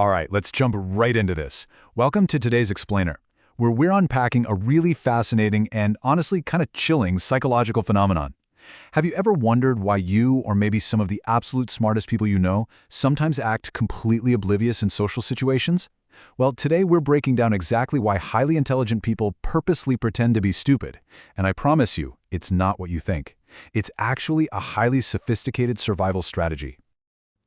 All right, let's jump right into this. Welcome to today's Explainer, where we're unpacking a really fascinating and honestly kind of chilling psychological phenomenon. Have you ever wondered why you, or maybe some of the absolute smartest people you know, sometimes act completely oblivious in social situations? Well, today we're breaking down exactly why highly intelligent people purposely pretend to be stupid. And I promise you, it's not what you think. It's actually a highly sophisticated survival strategy.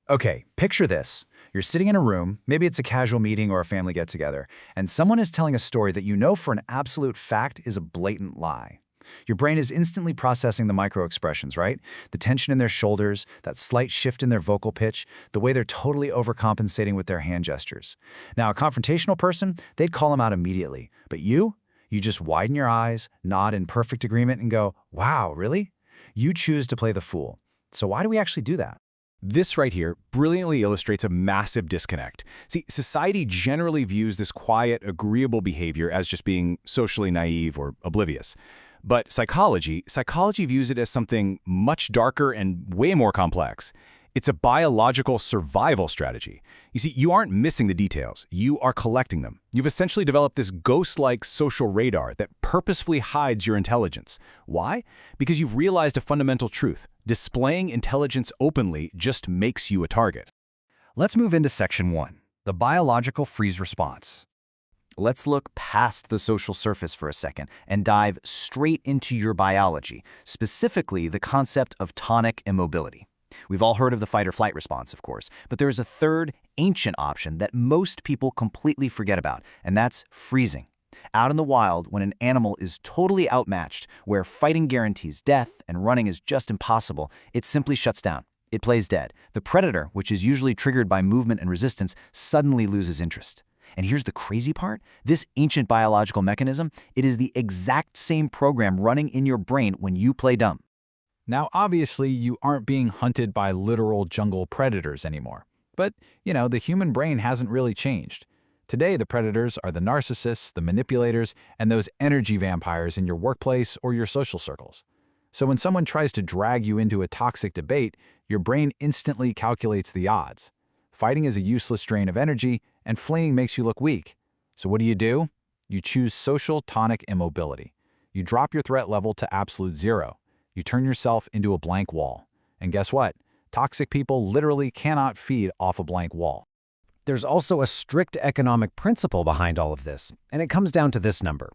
Okay, picture this. You're sitting in a room, maybe it's a casual meeting or a family get-together, and someone is telling a story that you know for an absolute fact is a blatant lie. Your brain is instantly processing the micro-expressions, right? The tension in their shoulders, that slight shift in their vocal pitch, the way they're totally overcompensating with their hand gestures. Now, a confrontational person, they'd call them out immediately. But you just widen your eyes, nod in perfect agreement, and go, wow, really? You choose to play the fool. So why do we actually do that? This right here brilliantly illustrates a massive disconnect. See, society generally views this quiet, agreeable behavior as just being socially naive or oblivious. But psychology views it as something much darker and way more complex. It's a biological survival strategy. You see, you aren't missing the details. You are collecting them. You've essentially developed this ghost-like social radar that purposefully hides your intelligence. Why? Because you've realized a fundamental truth. Displaying intelligence openly just makes you a target. Let's move into Section 1, the biological freeze response. Let's look past the social surface for a second and dive straight into your biology, specifically the concept of tonic immobility. We've all heard of the fight-or-flight response, of course, but there is a third, ancient option that most people completely forget about, and that's freezing. Out in the wild, when an animal is totally outmatched, where fighting guarantees death and running is just impossible, it simply shuts down. It plays dead. The predator, which is usually triggered by movement and resistance, suddenly loses interest. And here's the crazy part. This ancient biological mechanism, it is the exact same program running in your brain when you play dumb. Now, obviously, you aren't being hunted by literal jungle predators anymore. But, the human brain hasn't really changed. Today, the predators are the narcissists, the manipulators, and those energy vampires in your workplace or your social circles. So when someone tries to drag you into a toxic debate, your brain instantly calculates the odds. Fighting is a useless drain of energy, and fleeing makes you look weak. So what do? You choose social tonic immobility. You drop your threat level to absolute zero. You turn yourself into a blank wall. And guess what? Toxic people literally cannot feed off a blank wall. There's also a strict economic principle behind all of this, and it comes down to this number,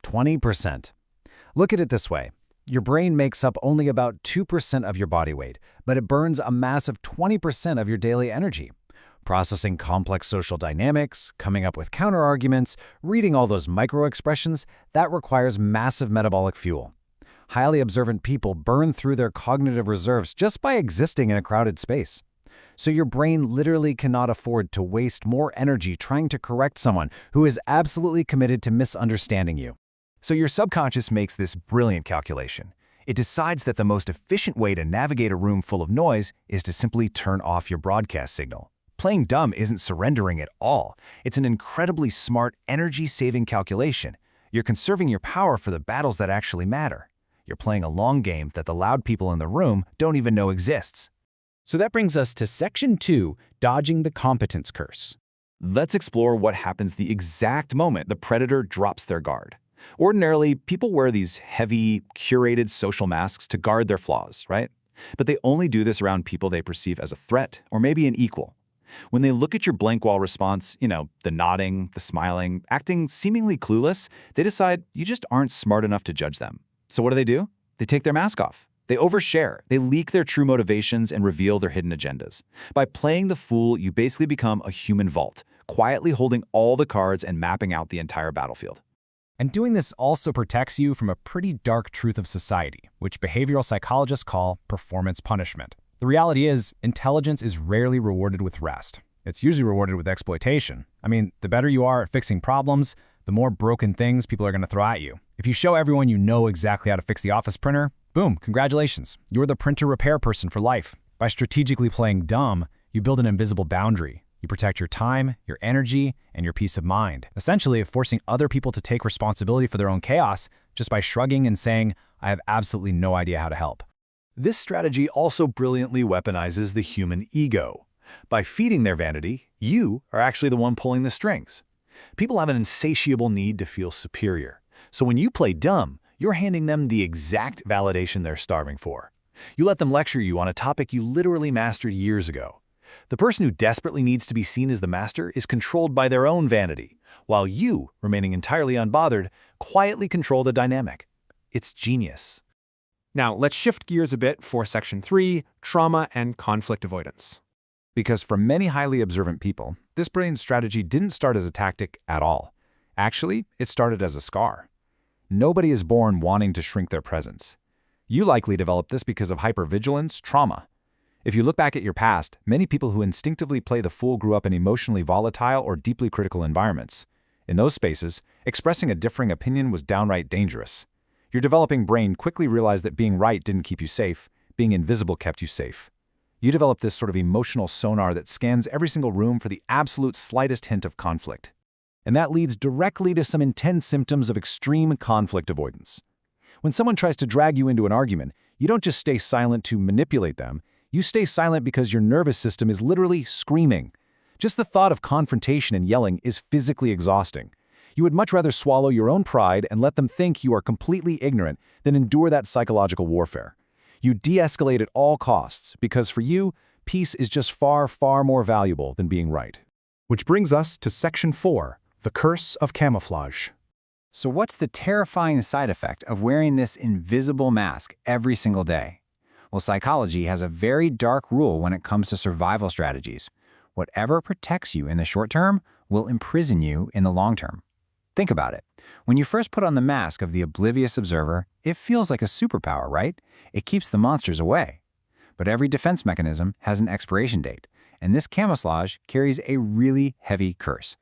20%. Look at it this way. Your brain makes up only about 2% of your body weight, but it burns a massive 20% of your daily energy. Processing complex social dynamics, coming up with counterarguments, reading all those micro-expressions, that requires massive metabolic fuel. Highly observant people burn through their cognitive reserves just by existing in a crowded space. So your brain literally cannot afford to waste more energy trying to correct someone who is absolutely committed to misunderstanding you. So your subconscious makes this brilliant calculation. It decides that the most efficient way to navigate a room full of noise is to simply turn off your broadcast signal. Playing dumb isn't surrendering at all. It's an incredibly smart, energy-saving calculation. You're conserving your power for the battles that actually matter. You're playing a long game that the loud people in the room don't even know exists. So that brings us to Section 2, dodging the competence curse. Let's explore what happens the exact moment the predator drops their guard. Ordinarily, people wear these heavy, curated social masks to guard their flaws, right? But they only do this around people they perceive as a threat or maybe an equal. When they look at your blank wall response, the nodding, the smiling, acting seemingly clueless, they decide you just aren't smart enough to judge them. So what do? They take their mask off. They overshare. They leak their true motivations and reveal their hidden agendas. By playing the fool, you basically become a human vault, quietly holding all the cards and mapping out the entire battlefield. And doing this also protects you from a pretty dark truth of society, which behavioral psychologists call performance punishment. The reality is, intelligence is rarely rewarded with rest. It's usually rewarded with exploitation. I mean, the better you are at fixing problems, the more broken things people are going to throw at you. If you show everyone you know exactly how to fix the office printer, boom, congratulations. You're the printer repair person for life. By strategically playing dumb, you build an invisible boundary. You protect your time, your energy, and your peace of mind. Essentially, forcing other people to take responsibility for their own chaos just by shrugging and saying, I have absolutely no idea how to help. This strategy also brilliantly weaponizes the human ego. By feeding their vanity, you are actually the one pulling the strings. People have an insatiable need to feel superior. So when you play dumb, you're handing them the exact validation they're starving for. You let them lecture you on a topic you literally mastered years ago. The person who desperately needs to be seen as the master is controlled by their own vanity, while you, remaining entirely unbothered, quietly control the dynamic. It's genius. Now, let's shift gears a bit for Section 3, trauma and conflict avoidance. Because for many highly observant people, this brilliant strategy didn't start as a tactic at all. Actually, it started as a scar. Nobody is born wanting to shrink their presence. You likely developed this because of hypervigilance, trauma. If you look back at your past, many people who instinctively play the fool grew up in emotionally volatile or deeply critical environments. In those spaces, expressing a differing opinion was downright dangerous. Your developing brain quickly realized that being right didn't keep you safe, being invisible kept you safe. You develop this sort of emotional sonar that scans every single room for the absolute slightest hint of conflict. And that leads directly to some intense symptoms of extreme conflict avoidance. When someone tries to drag you into an argument, you don't just stay silent to manipulate them, you stay silent because your nervous system is literally screaming. Just the thought of confrontation and yelling is physically exhausting. You would much rather swallow your own pride and let them think you are completely ignorant than endure that psychological warfare. You de-escalate at all costs because for you, peace is just far, far more valuable than being right. Which brings us to Section 4, the curse of camouflage. So what's the terrifying side effect of wearing this invisible mask every single day? Well, psychology has a very dark rule when it comes to survival strategies. Whatever protects you in the short term will imprison you in the long term. Think about it. When you first put on the mask of the oblivious observer, it feels like a superpower, right? It keeps the monsters away. But every defense mechanism has an expiration date, and this camouflage carries a really heavy curse.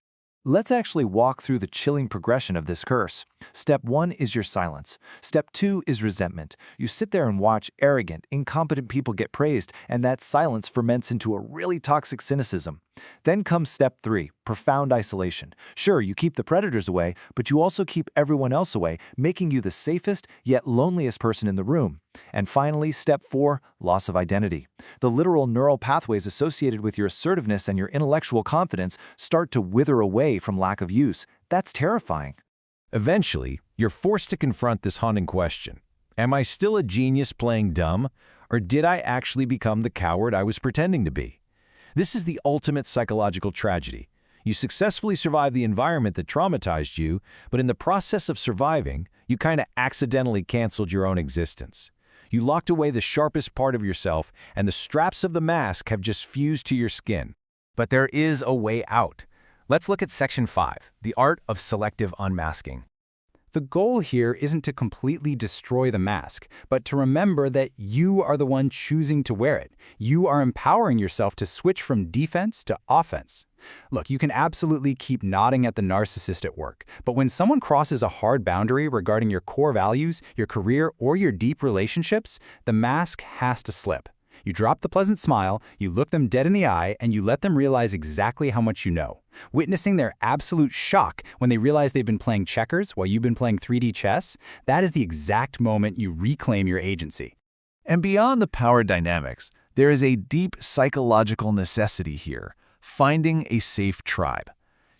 Let's actually walk through the chilling progression of this curse. Step 1 is your silence. Step 2 is resentment. You sit there and watch arrogant, incompetent people get praised, and that silence ferments into a really toxic cynicism. Then comes Step 3, profound isolation. Sure, you keep the predators away, but you also keep everyone else away, making you the safest yet loneliest person in the room. And finally, Step 4, loss of identity. The literal neural pathways associated with your assertiveness and your intellectual confidence start to wither away from lack of use. That's terrifying. Eventually, you're forced to confront this haunting question. Am I still a genius playing dumb, or did I actually become the coward I was pretending to be? This is the ultimate psychological tragedy. You successfully survived the environment that traumatized you, but in the process of surviving, you kind of accidentally canceled your own existence. You locked away the sharpest part of yourself, and the straps of the mask have just fused to your skin. But there is a way out. Let's look at Section 5, the art of selective unmasking. The goal here isn't to completely destroy the mask, but to remember that you are the one choosing to wear it. You are empowering yourself to switch from defense to offense. Look, you can absolutely keep nodding at the narcissist at work, but when someone crosses a hard boundary regarding your core values, your career, or your deep relationships, the mask has to slip. You drop the pleasant smile, you look them dead in the eye, and you let them realize exactly how much you know. Witnessing their absolute shock when they realize they've been playing checkers while you've been playing 3D chess, that is the exact moment you reclaim your agency. And beyond the power dynamics, there is a deep psychological necessity here, finding a safe tribe.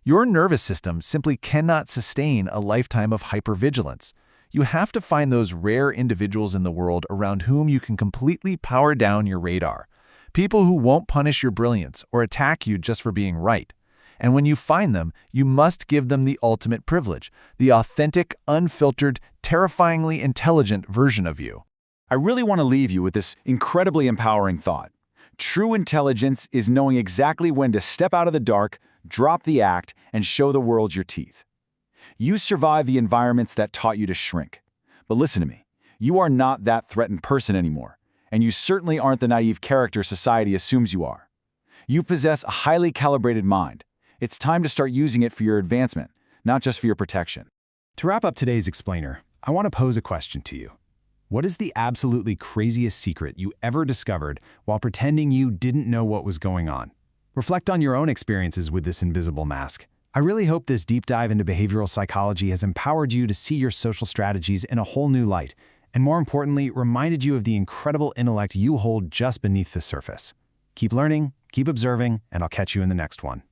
Your nervous system simply cannot sustain a lifetime of hypervigilance. You have to find those rare individuals in the world around whom you can completely power down your radar. People who won't punish your brilliance or attack you just for being right. And when you find them, you must give them the ultimate privilege, the authentic, unfiltered, terrifyingly intelligent version of you. I really want to leave you with this incredibly empowering thought. True intelligence is knowing exactly when to step out of the dark, drop the act, and show the world your teeth. You survive the environments that taught you to shrink. But listen to me, you are not that threatened person anymore, and you certainly aren't the naive character society assumes you are. You possess a highly calibrated mind. It's time to start using it for your advancement, not just for your protection. To wrap up today's explainer, I want to pose a question to you. What is the absolutely craziest secret you ever discovered while pretending you didn't know what was going on? Reflect on your own experiences with this invisible mask. I really hope this deep dive into behavioral psychology has empowered you to see your social strategies in a whole new light, and more importantly, reminded you of the incredible intellect you hold just beneath the surface. Keep learning, Keep observing, and I'll catch you in the next one.